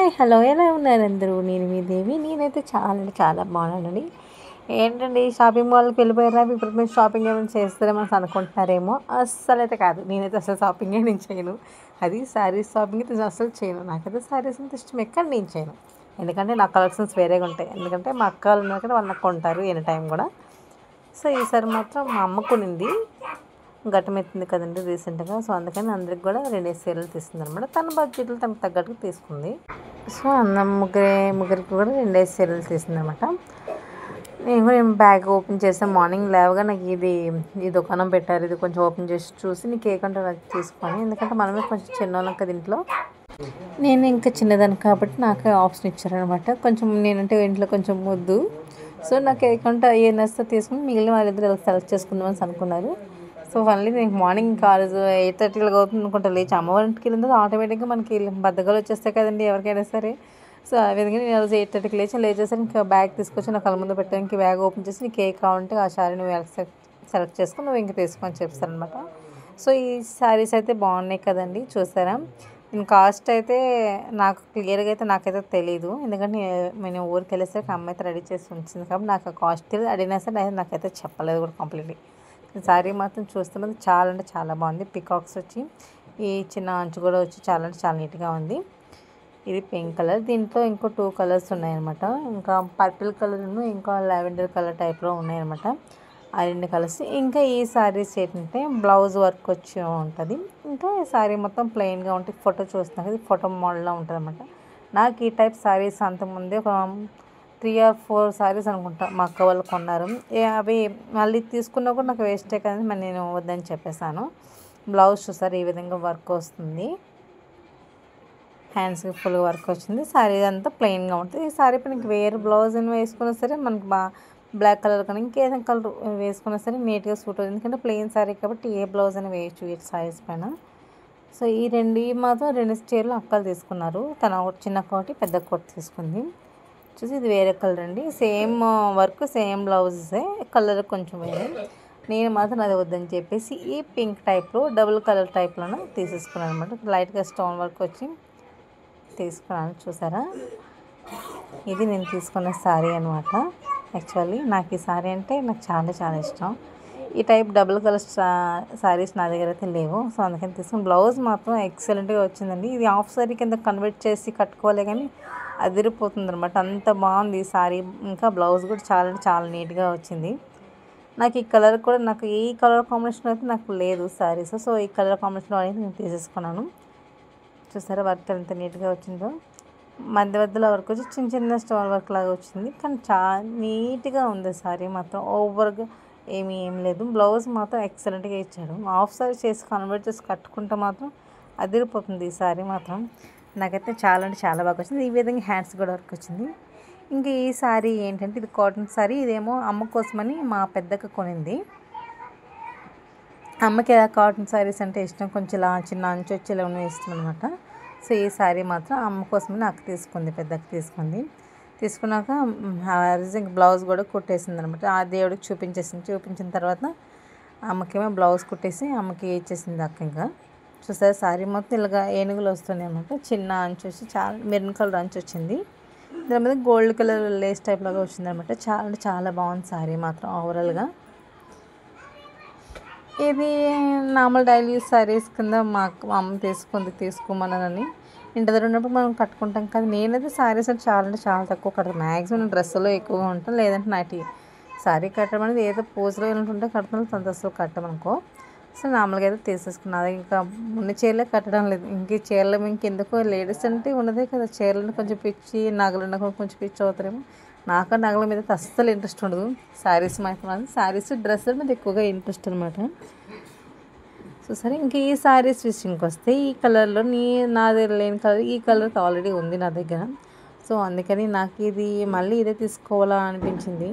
Hi hello ఎలా ఉన్నారు అందరూ? నేను మీ దేవి. నేనైతే చాలా అంటే చాలా బాగున్నానండి. ఏంటండి షాపింగ్ మాల్కి వెళ్ళిపోయారా? ఇప్పుడు మీరు షాపింగ్ ఏమైనా చేస్తారేమో అని అనుకుంటున్నారేమో. అస్సలైతే కాదు. నేనైతే అసలు షాపింగే నేను చేయను. అది శారీస్ షాపింగ్ అయితే నేను అస్సలు చేయను. నాకైతే శారీస్ అంటే ఇష్టమే కానీ నేను చేయను. ఎందుకంటే నా కలెక్షన్స్ వేరేగా ఉంటాయి. ఎందుకంటే మా అక్క వాళ్ళు ఉన్నారు కదా, వాళ్ళు నాకు కొంటారు ఎనీ టైం కూడా. సో ఈసారి మాత్రం మా అమ్మ కొనింది. ఘట్టం ఎత్తింది కదండి రీసెంట్గా. సో అందుకని అందరికి కూడా 2 చీరలు తీస్తుంది అనమాట. తన బడ్జెట్లో తనకు తగ్గట్టుగా తీసుకుంది. సో ముగ్గురికి కూడా 2 చీరలు తీసింది అనమాట. నేను కూడా బ్యాగ్ ఓపెన్ చేసాను. మార్నింగ్ లేవగా నాకు ఈ దుకాణం పెట్టారు, ఇది కొంచెం ఓపెన్ చేసి చూసి నీకు ఏ కంటే నాకు తీసుకొని, ఎందుకంటే మనమే కొంచెం చిన్నోళ్ళం కదా ఇంట్లో. నేను ఇంకా చిన్నదాన్ని కాబట్టి నాకే ఆప్షన్ ఇచ్చారనమాట. కొంచెం నేనంటే ఇంట్లో కొంచెం ముద్దు. సో నాకు ఏ కంటే ఏ నచ్చితే తీసుకుని మిగిలిన వాళ్ళిద్దరు సెలెక్ట్ చేసుకుందామని అనుకున్నారు. సో మళ్ళీ నేను మార్నింగ్ కాలేజ్ 8:30 అవుతుంది అనుకుంటా లేచి అమ్మవారింటికి వెళ్ళిందో ఆటోమేటిక్గా మనకి బద్దకాలు వచ్చేస్తాయి కదండి ఎవరికైనా సరే. సో ఆ విధంగా నేను రోజు 8:30 లేచేసరికి ఇంకా బ్యాగ్ తీసుకొచ్చి నా కళ్ళ ముందు పెట్టాను. ఇంక బ్యాగ్ ఓపెన్ చేసి నీకు ఏ కావాలంటే ఆ శారీ నువ్వు సెలెక్ట్ చేసుకుని నువ్వు ఇంక తీసుకొని చెప్తారనమాట. సో ఈ శారీస్ అయితే బాగున్నాయి కదండి, చూసారా? దీని కాస్ట్ అయితే నాకు క్లియర్గా అయితే నాకైతే తెలీదు. ఎందుకంటే నేను ఊరికి వెళ్ళేసరికి అమ్మ అయితే రెడీ చేసి ఉంచింది కాబట్టి నాకు ఆ కాస్ట్ తెలియదు. అడిగినా సరే నాకైతే చెప్పలేదు కూడా కంప్లీట్లీ. శారీ మాత్రం చూస్తున్నది చాలా అంటే చాలా బాగుంది. పికాక్స్ వచ్చి ఈ చిన్న అంచు కూడా వచ్చి చాలా అంటే చాలా నీట్గా ఉంది. ఇది పింక్ కలర్. దీంట్లో ఇంకో 2 కలర్స్ ఉన్నాయన్నమాట. ఇంకా పర్పుల్ కలర్ ఇంకా లావెండర్ కలర్ టైప్లో ఉన్నాయన్నమాట. ఆ 2 కలర్స్. ఇంకా ఈ శారీస్ ఏంటంటే బ్లౌజ్ వర్క్ వచ్చి ఉంటుంది. ఇంకా ఈ శారీ మొత్తం ప్లెయిన్గా ఉంటుంది. ఫోటో చూస్తున్నాం కదా, ఫోటో మోడల్లో ఉంటుంది అనమాట. నాకు ఈ టైప్ శారీస్ అంతకుముందే ఒక 3 or 4 శారీస్ అనుకుంటా మా అక్క వాళ్ళు కొన్నారు. అవి మళ్ళీ తీసుకున్నా కూడా నాకు వేస్టే కదండి, మరి నేను వద్దని చెప్పేశాను. బ్లౌజ్ చూసారు ఈ విధంగా వర్క్ వస్తుంది. హ్యాండ్స్కి ఫుల్ వర్క్ వచ్చింది. శారీ అంతా ప్లెయిన్గా ఉంటుంది. ఈ శారీ పైన వేరే బ్లౌజ్ అని వేసుకున్నా సరే మనకి బ్లాక్ కలర్ కానీ ఇంకేదైనా కలర్ వేసుకున్నా సరే నీట్గా సూట్ అవుతుంది. ఎందుకంటే ప్లెయిన్ శారీ కాబట్టి ఏ బ్లౌజ్ అని వేయచ్చు ఈ శారీస్ పైన. సో ఈ మాత్రం 2 చీరలు అక్కలు తీసుకున్నారు. తన చిన్న కోటి పెద్ద కోటి తీసుకుంది. చూసి ఇది వేరే కలర్ అండి. సేమ్ వర్క్ సేమ్ బ్లౌజెసే, కలర్ కొంచెం వేరే. నేను మాత్రం అది వద్దని చెప్పేసి ఈ పింక్ టైప్లో డబుల్ కలర్ టైప్లోనే తీసేసుకున్నాను అనమాట. లైట్గా స్టోన్ వర్క్ వచ్చి తీసుకున్నాను. చూసారా, ఇది నేను తీసుకున్న శారీ అనమాట. యాక్చువల్లీ నాకు ఈ శారీ అంటే నాకు చాలా చాలా ఇష్టం. ఈ టైప్ డబుల్ కలర్ శారీస్ నా దగ్గర అయితే లేవు. సో అందుకని తీసుకుని బ్లౌజ్ మాత్రం ఎక్సలెంట్గా వచ్చిందండి. ఇది హాఫ్ శారీ కింద కన్వర్ట్ చేసి కట్టుకోలే కానీ అదిరిపోతుంది అనమాట. అంత బాగుంది ఈ శారీ. ఇంకా బ్లౌజ్ కూడా చాలా చాలా నీట్గా వచ్చింది. నాకు ఈ కలర్ కూడా నాకు ఈ కలర్ కాంబినేషన్ అయితే నాకు లేదు శారీస్. సో ఈ కలర్ కాంబినేషన్ అనేది నేను తీసేసుకున్నాను. చూసారా వర్క్ ఎంత నీట్గా వచ్చిందో. మధ్యలో వర్క్ వచ్చి చిన్న చిన్న స్టోన్ వర్క్ లాగా వచ్చింది. కానీ చాలా నీట్గా ఉంది శారీ మాత్రం. ఓవర్గా ఏం లేదు. బ్లౌజ్ మాత్రం ఎక్సలెంట్గా ఇచ్చాడు. హాఫ్ శారీ చేసి కన్వర్ట్ చేసి కట్టుకుంటే మాత్రం అదిరిపోతుంది ఈ శారీ మాత్రం. నాకైతే చాలా అంటే చాలా బాగా వచ్చింది. ఈ విధంగా హ్యాండ్స్ కూడా వర్క్ వచ్చింది. ఇంకా ఈ శారీ ఏంటంటే ఇది కాటన్ శారీ. ఇదేమో అమ్మ కోసమని మా పెద్దక్క కొనింది. అమ్మకి కాటన్ శారీస్ అంటే ఇష్టం, కొంచెం ఇలా చిన్న అంచు వచ్చి ఇలా ఉన్న ఇష్టం అనమాట. సో ఈ శారీ మాత్రం అమ్మ కోసమని నాకు తీసుకుంది, పెద్దకి తీసుకుంది. తీసుకున్నాక బ్లౌజ్ కూడా కుట్టేసింది అనమాట. ఆ దేవుడికి చూపించిన తర్వాత అమ్మకేమో బ్లౌజ్ కుట్టేసి అమ్మకి ఇచ్చేసింది అక్క. ఇంకా చూసారు శారీ మొత్తం ఇలాగా ఏనుగులు వస్తున్నాయి అనమాట. చిన్న అంచు వచ్చి చాలా మెరూన్ కలర్ అంచు వచ్చింది. దాని మీద గోల్డ్ కలర్ లేస్ టైప్ లాగా వచ్చింది అనమాట. చాలా అంటే చాలా బాగుంది శారీ మాత్రం ఓవరాల్గా. ఇది నార్మల్ డైలీ యూస్ శారీస్ కింద మా అమ్మ తీసుకోమన్నానని. ఇంటి దగ్గర ఉన్నప్పుడు మనం కట్టుకుంటాం కదా. నేనైతే శారీస్ అంటే చాలా తక్కువ కడతాను. మ్యాక్సిమం డ్రెస్సులో ఎక్కువగా ఉంటాను, లేదంటే నాటి శారీ కట్టడం అనేది ఏదో పూజలో ఏంటంటే కడుతున్నాను, తన డ్రెస్సులో కట్టమనుకో. సో నార్మల్గా అయితే తీసేసుకున్నది. ఇంకా ఉన్న చీరలే కట్టడం లేదు. ఇంక చీరలు ఇంకెందుకో లేడీస్ అంటే ఉన్నదే కదా, చీరలను కొంచెం పిచ్చి, నగలు కొంచెం పిచ్చి అవుతారేమో. నాకు నగల మీద అస్సలు ఇంట్రెస్ట్ ఉండదు. శారీస్ మాత్రం శారీస్ డ్రెస్సుల మీద ఎక్కువగా ఇంట్రెస్ట్ అనమాట. సో సరే, ఇంక ఈ శారీస్ విషయంకి వస్తే ఈ కలర్లో నా దగ్గర లేని కలర్ ఈ కలర్ ఆల్రెడీ ఉంది నా దగ్గర. సో అందుకని నాకు ఇది మళ్ళీ ఇదే తీసుకోవాలా అనిపించింది.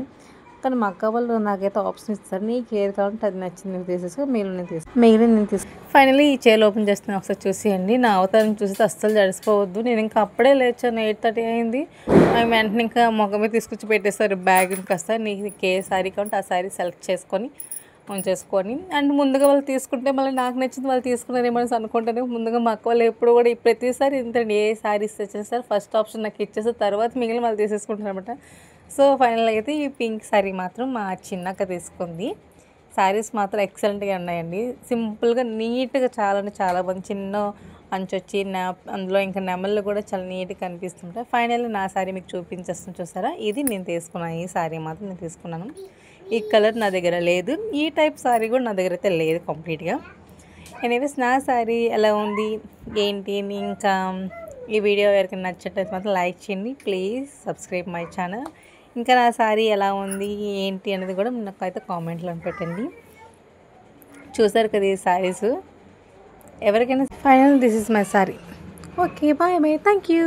కానీ మా అక్క వాళ్ళు నాకైతే ఆప్షన్ ఇస్తారు, నీకు ఏది కావాలంటే అది నచ్చింది నువ్వు తీసేసుకో, మిగిలిన నేను తీసుకో. ఫైనలీ ఈ చీరలు ఓపెన్ చేస్తాను, ఒకసారి చూసేయండి. నా అవతారం చూస్తే అస్సలు జడిసిపోవద్దు. నేను ఇంకా అప్పుడే లేచాను, 8:30 అయింది. వెంటనే ఇంకా మొగ్గ మీద తీసుకొచ్చి పెట్టేస్తారు బ్యాగ్. కాస్త నీకు ఏ శారీ కావాలంటే ఆ శారీ సెలెక్ట్ చేసుకొని ఉంచేసుకొని అండ్ ముందుగా వాళ్ళు తీసుకుంటే మళ్ళీ నాకు నచ్చింది వాళ్ళు తీసుకున్నారేమో అని అనుకుంటాను. ముందుగా మా అక్క వాళ్ళు ఎప్పుడు కూడా ప్రతిసారి ఇంతండి, ఏ శారీస్ తెచ్చినా సరే ఫస్ట్ ఆప్షన్ నాకు ఇచ్చేసి తర్వాత మిగిలిన వాళ్ళు తీసేసుకుంటారు అనమాట. సో ఫైనల్గా అయితే ఈ పింక్ శారీ మాత్రం మా చిన్నక్క తీసుకుంది. శారీస్ మాత్రం ఎక్సలెంట్గా ఉన్నాయండి. సింపుల్గా నీట్గా చాలా అంటే చాలా బాగుంది. చిన్న అంచు వచ్చి అందులో ఇంకా నెమళ్ళు కూడా చాలా నీట్గా కనిపిస్తుంటాయి. ఫైనల్లీ నా శారీ మీకు చూపించేస్తాను, చూసారా? ఇది నేను తీసుకున్నాను. ఈ శారీ మాత్రం నేను తీసుకున్నాను. ఈ కలర్ నా దగ్గర లేదు, ఈ టైప్ శారీ కూడా నా దగ్గర అయితే లేదు కంప్లీట్గా. ఎనీవేస్ నా శారీ ఎలా ఉంది ఏంటి ఇంకా ఈ వీడియో ఎవరికైనా నచ్చినట్లయితే మాత్రం లైక్ చేయండి, ప్లీజ్ సబ్స్క్రైబ్ మై ఛానల్. ఇంకా నా శారీ ఎలా ఉంది ఏంటి అనేది కూడా నాకైతే కామెంట్లో పెట్టండి. చూసారు కదా ఈ శారీస్, ఎవరికైనా final this is my sari. Okay, bye bye, thank you.